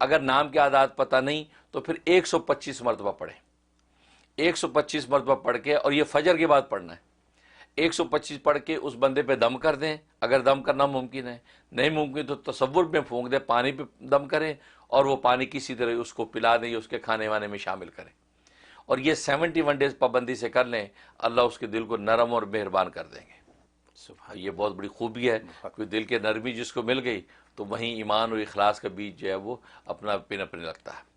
اگر نام کے عادات پتہ نہیں تو پھر 125 مرتبہ پڑھیں، 125 مرتبہ پڑھ کے، اور یہ فجر کے بعد پڑھنا ہے، 125 پڑھ کے اس بندے پہ دم کر دیں، اگر دم کرنا ممکن ہے، نہیں ممکن تو تصور میں پھونک دیں، پانی پہ دم کریں اور وہ پانی کسی طرح اس کو پلا دیں یا اس کے کھانے وانے میں شامل کریں، اور یہ 71 ڈیز پابندی سے کر لیں، اللہ اس کے دل کو نرم اور مہربان کر دیں گے۔ سبحان یہ بہت بڑی خوبی ہے کہ دل کے نرمی جس کو مل گئی تو وہیں ایمان اور اخلاص کا بیج جو ہے وہ اپنا پنپنے لگتا ہے۔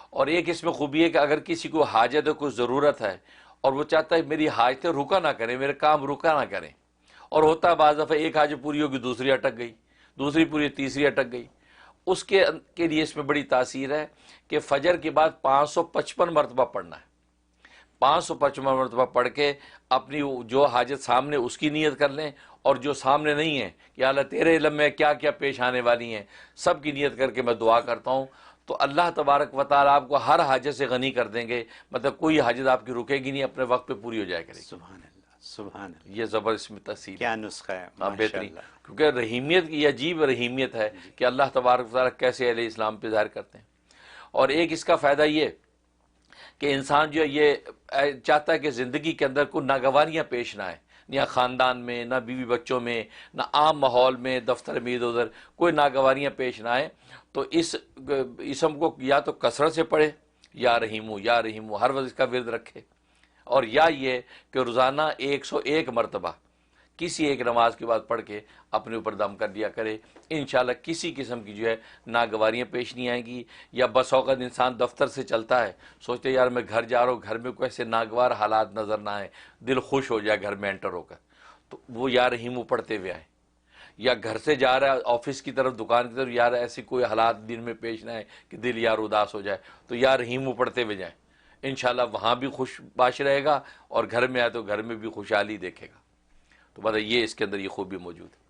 اور ایک اس میں خوبی ہے کہ اگر کسی کو حاجت ہے، کوئی ضرورت ہے، اور وہ چاہتا ہے میری حاجتیں رکا نہ کریں، میرے کام رکا نہ کریں، اور ہوتا ہے بعض دفعہ ایک حاجت پوری ہوگی دوسری اٹک گئی، دوسری پوری تیسری اٹک گئی، اس کے لیے اس میں بڑی تاثیر ہے کہ فجر کے بعد 555 مرتبہ پڑھنا ہے، 555 مرتبہ پڑھ کے اپنی جو حاجت سامنے اس کی نیت کر لیں، اور جو سامنے نہیں ہے کہ اللہ تیرے علم میں کیا کیا پیش آنے والی ہیں سب کی نیت کر کے میں دعا کرتا ہوں، تو اللہ تبارک و تعالیٰ آپ کو ہر حاجت سے غنی کر دیں گے، مطلب کوئی حاجت آپ کی رکے گی نہیں، اپنے وقت پہ پوری ہو جائے کرے گی۔ سبحان اللہ، سبحان اللہ، یہ زبردست میں تفصیل کیا نسخہ ہے، ہاں ماشاء بہترین، اللہ۔ کیونکہ رحیمیت کی یہ عجیب رحیمیت ہے کہ اللہ تبارک و تعالیٰ کیسے اہل اسلام پہ ظاہر کرتے ہیں۔ اور ایک اس کا فائدہ یہ کہ انسان جو ہے یہ چاہتا ہے کہ زندگی کے اندر کوئی ناگواریاں پیش نہ آئیں، نہ خاندان میں، نہ بیوی بچوں میں، نہ عام ماحول میں، دفتر میں ادھر ادھر کوئی ناگواریاں پیش نہ آئیں، تو اس اسم کو یا تو کثرت سے پڑھے، یا رحیمو یا رحیمو، ہر وقت اس کا ورد رکھے، اور یا یہ کہ روزانہ 101 مرتبہ کسی ایک نماز کے بعد پڑھ کے اپنے اوپر دم کر دیا کرے، انشاءاللہ کسی قسم کی جو ہے ناگواریاں پیش نہیں آئیں گی۔ یا بس اوقات انسان دفتر سے چلتا ہے، سوچتے یار میں گھر جا رہا ہوں، گھر میں کوئی ایسے ناگوار حالات نظر نہ آئے، دل خوش ہو جائے گھر میں انٹر ہو کر، تو وہ یا رحیمو پڑھتے ہوئے آئیں۔ یا گھر سے جا رہا ہے آفس کی طرف، دکان کی طرف، یار ایسی کوئی حالات دن میں پیش نہ آئے کہ دل یار اداس ہو جائے، تو یا رحیمو پڑھتے ہوئے جائیں، انشاءاللہ وہاں بھی خوش باش رہے گا، اور گھر میں آئے تو گھر میں بھی خوشحالی دیکھے گا۔ تو مطلب یہ اس کے اندر یہ خوبی موجود ہے۔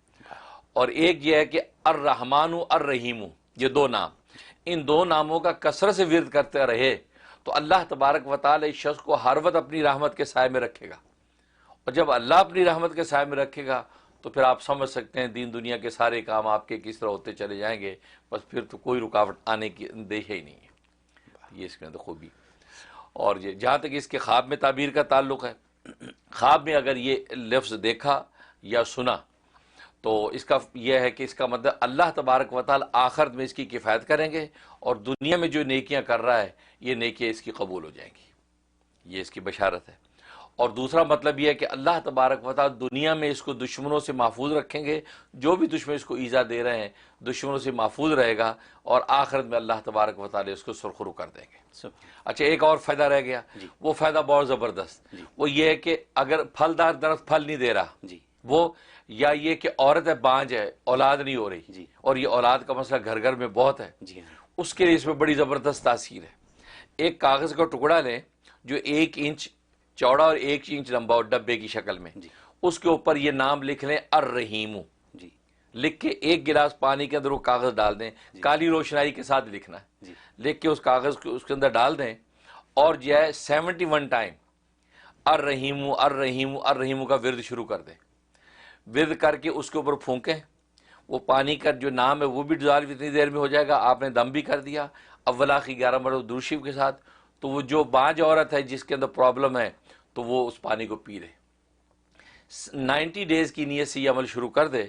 اور ایک یہ ہے کہ الرحمن الرحیم، یہ دو نام، ان دو ناموں کا کثرت سے ورد کرتے رہے تو اللہ تبارک و تعالی اس شخص کو ہر وقت اپنی رحمت کے سائے میں رکھے گا، اور جب اللہ اپنی رحمت کے سائے میں رکھے گا تو پھر آپ سمجھ سکتے ہیں دین دنیا کے سارے کام آپ کے کس طرح ہوتے چلے جائیں گے، بس پھر تو کوئی رکاوٹ آنے کی اندیشہ ہی نہیں ہے۔ یہ اس کے اندر خوبی۔ اور یہ جہاں تک اس کے خواب میں تعبیر کا تعلق ہے، خواب میں اگر یہ لفظ دیکھا یا سنا تو اس کا یہ ہے کہ اس کا مطلب اللہ تبارک و تعالی آخرت میں اس کی کفایت کریں گے، اور دنیا میں جو نیکیاں کر رہا ہے یہ نیکیاں اس کی قبول ہو جائیں گی، یہ اس کی بشارت ہے۔ اور دوسرا مطلب یہ ہے کہ اللہ تبارک و تعالی دنیا میں اس کو دشمنوں سے محفوظ رکھیں گے، جو بھی دشمن اس کو ایذا دے رہے ہیں دشمنوں سے محفوظ رہے گا، اور آخرت میں اللہ تبارک و تعالی اس کو سرخرو کر دیں گے۔ اچھا ایک اور فائدہ رہ گیا، وہ فائدہ بہت زبردست، وہ یہ ہے کہ اگر پھلدار درخت پھل نہیں دے رہا، وہ یا یہ کہ عورت ہے بانج ہے، اولاد نہیں ہو رہی، اور یہ اولاد کا مسئلہ گھر گھر میں بہت ہے، اس کے لیے اس میں بڑی زبردست تاثیر ہے۔ ایک کاغذ کا ٹکڑا لیں جو 1 انچ چوڑا اور 1 انچ لمبا اور ڈبے کی شکل میں، اس کے اوپر یہ نام لکھ لیں الرحیم، لکھ کے 1 گلاس پانی کے اندر وہ کاغذ ڈال دیں، کالی روشنائی کے ساتھ لکھنا ہے، لکھ کے اس کاغذ کو اس کے اندر ڈال دیں، اور جو ہے 71 ٹائم الرحیم الرحیم الرحیم کا ورد شروع کر دیں، ورد کر کے اس کے اوپر پھونکیں، وہ پانی کا جو نام ہے وہ بھی ڈزالو اتنی دیر میں ہو جائے گا، آپ نے دم بھی کر دیا، اول آخری 11 مرتبہ درود شریف کے ساتھ، تو وہ جو بانج عورت ہے جس کے اندر پرابلم ہے تو وہ اس پانی کو پی لے، 90 ڈیز کی نیت سے یہ عمل شروع کر دے،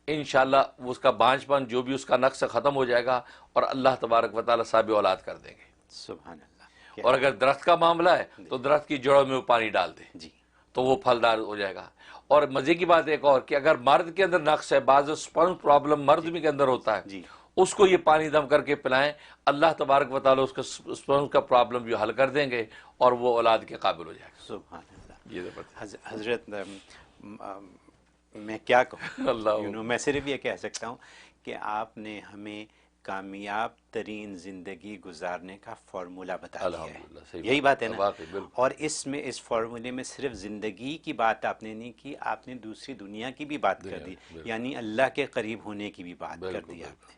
انشاءاللہ وہ اس کا بانج پن جو بھی اس کا نقص ختم ہو جائے گا، اور اللہ تبارک و تعالی صاحب اولاد کر دیں گے۔ سبحان اللہ۔ اور اگر درخت کا معاملہ ہے تو درخت کی جڑوں میں وہ پانی ڈال دے تو وہ پھلدار ہو جائے گا۔ اور مزے کی بات ایک اور کہ اگر مرد کے اندر نقص ہے، بعض سپرم پرابلم مرد بھی کے اندر ہوتا ہے، اس کو یہ پانی دم کر کے پلائیں، اللہ تبارک و تعالی اس کا سپرم کا پرابلم بھی حل کر دیں گے، اور وہ اولاد کے قابل ہو جائے گا۔ سبحان اللہ۔ یہ زبردست۔ حضرت میں کیا کہوں، اللہ میں صرف یہ کہہ سکتا ہوں کہ آپ نے ہمیں کامیاب ترین زندگی گزارنے کا فارمولہ بتا دیا ہے، یہی بات ہے نا؟ اور اس میں اس فارمولے میں صرف زندگی کی بات آپ نے نہیں کی، آپ نے دوسری دنیا کی بھی بات کر دی، یعنی اللہ کے قریب ہونے کی بھی بات کر دی آپ نے۔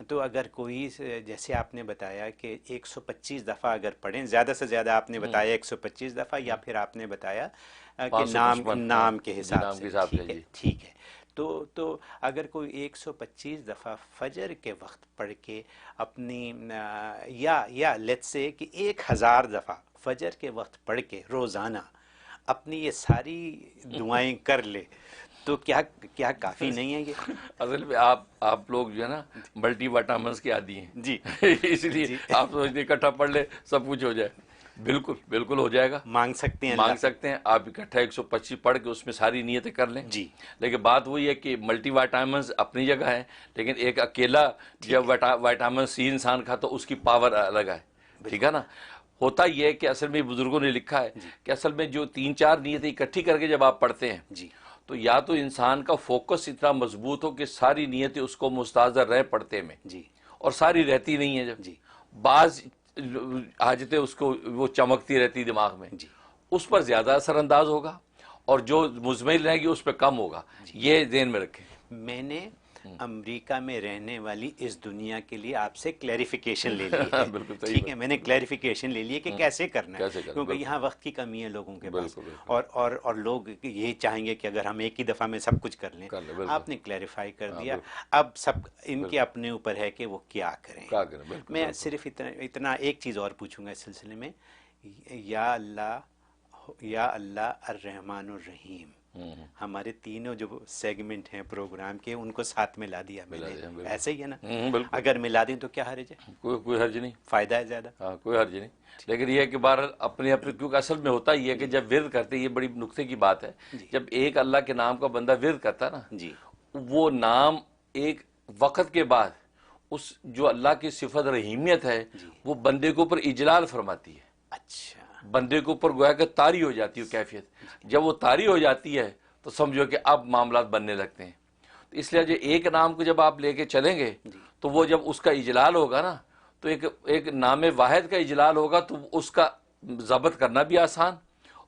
تو اگر کوئی جیسے آپ نے بتایا کہ 125 دفعہ اگر پڑھیں، زیادہ سے زیادہ آپ نے بتایا 125 دفعہ، یا پھر آپ نے بتایا کہ نام کے حساب سے، ٹھیک ہے۔ تو اگر کوئی 125 دفعہ فجر کے وقت پڑھ کے اپنی یا لیٹ سے کہ 1000 دفعہ فجر کے وقت پڑھ کے روزانہ اپنی یہ ساری دعائیں کر لے تو کیا کافی نہیں ہے یہ؟ اصل میں آپ لوگ جو ہے نا ملٹی وٹامنس کے عادی ہیں جی اس لیے آپ سوچتے اکٹھا پڑھ لے سب کچھ ہو جائے. بالکل بالکل ہو جائے گا. مانگ سکتے ہیں مانگ سکتے ہیں آپ اکٹھا 125 پڑھ کے اس میں ساری نیتیں کر لیں. جی لیکن بات وہی ہے کہ ملٹی وائٹامنس اپنی جگہ ہے لیکن ایک اکیلا جب وائٹامن سی انسان کھا تو اس کی پاور الگ ہے. ٹھیک ہے نا. ہوتا یہ ہے کہ اصل میں بزرگوں نے لکھا ہے کہ اصل میں جو 3-4 نیتیں اکٹھی کر کے جب آپ پڑھتے ہیں جی تو یا تو انسان کا فوکس اتنا مضبوط ہو کہ ساری نیتیں اس کو مستحضر رہے پڑھتے میں جی اور ساری رہتی نہیں ہیں. جب جی بعض حاجتیں اس کو وہ چمکتی رہتی دماغ میں جی اس پر زیادہ اثر انداز ہوگا اور جو مزمل رہے گی اس پہ کم ہوگا. یہ ذہن میں رکھیں. میں نے امریکہ میں رہنے والی اس دنیا کے لیے آپ سے کلیریفیکیشن لے لی ہے. ٹھیک ہے میں نے کلیریفیکیشن لے لی ہے کہ کیسے کرنا ہے کیونکہ یہاں وقت کی کمی ہے لوگوں کے پاس اور لوگ یہی چاہیں گے کہ اگر ہم ایک ہی دفعہ میں سب کچھ کر لیں. آپ نے کلیریفائی کر دیا. اب سب ان کے اپنے اوپر ہے کہ وہ کیا کریں. میں صرف اتنا ایک چیز اور پوچھوں گا اس سلسلے میں. یا اللہ الرحمن الرحیم ہمارے تینوں جو سیگمنٹ ہیں پروگرام کے ان کو ساتھ میں لا دیا میں نے. ایسے ہی ہے نا. اگر ملا دیں تو کیا حرج ہے؟ کوئی حرج نہیں. فائدہ ہے زیادہ. ہاں کوئی حرج نہیں. لیکن یہ ہے کہ بہرحال اپنے کیونکہ اصل میں ہوتا یہ ہے کہ جب ورد کرتے یہ بڑی نقطے کی بات ہے. جب ایک اللہ کے نام کا بندہ ورد کرتا ہے نا جی وہ نام ایک وقت کے بعد اس جو اللہ کی صفت رحیمیت ہے وہ بندے کے اوپر اجلال فرماتی ہے. اچھا بندے کے اوپر گویا کہ طاری ہو جاتی ہے کیفیت. جب وہ طاری ہو جاتی ہے تو سمجھو کہ اب معاملات بننے لگتے ہیں. تو اس لیے جو ایک نام کو جب آپ لے کے چلیں گے تو وہ جب اس کا اجلال ہوگا نا تو ایک نام واحد کا اجلال ہوگا تو اس کا ضبط کرنا بھی آسان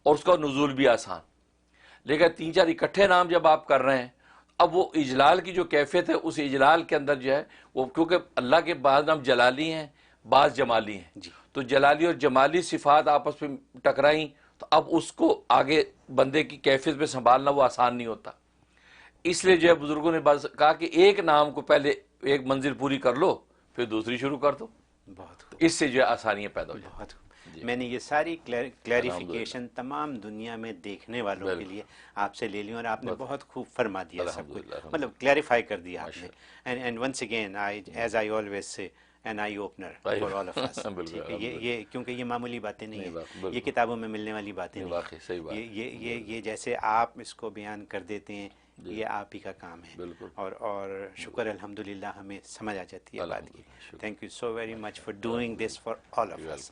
اور اس کا نزول بھی آسان. لیکن 3-4 اکٹھے نام جب آپ کر رہے ہیں اب وہ اجلال کی جو کیفیت ہے اس اجلال کے اندر جو ہے وہ کیونکہ اللہ کے بعض نام جلالی ہیں بعض جمالی ہیں تو جلالی اور جمالی صفات آپس میں ٹکرائیں تو اب اس کو آگے بندے کی کیفیت پہ سنبھالنا وہ آسان نہیں ہوتا. اس لیے جو ہے بزرگوں نے بس کہا کہ ایک نام کو پہلے ایک منزل پوری کر لو پھر دوسری شروع کر دو. بہت اس سے جو ہے آسانیاں پیدا ہو جاتی. میں نے یہ ساری کلیریفیکیشن تمام دنیا میں دیکھنے والوں کے لیے آپ سے لے لی اور آپ نے بہت خوب فرما دیا سب کچھ مطلب کلیریفائی کر دیا آپ نے. And once again as I always say an eye opener for all of us. یہ کیونکہ یہ معمولی باتیں نہیں ہیں یہ کتابوں میں ملنے والی باتیں نہیں. یہ جیسے آپ اس کو بیان کر دیتے ہیں یہ آپ ہی کا کام ہے اور شکر الحمدللہ ہمیں سمجھ آ جاتی ہے بات کی. Thank you so very much for doing this for all of us.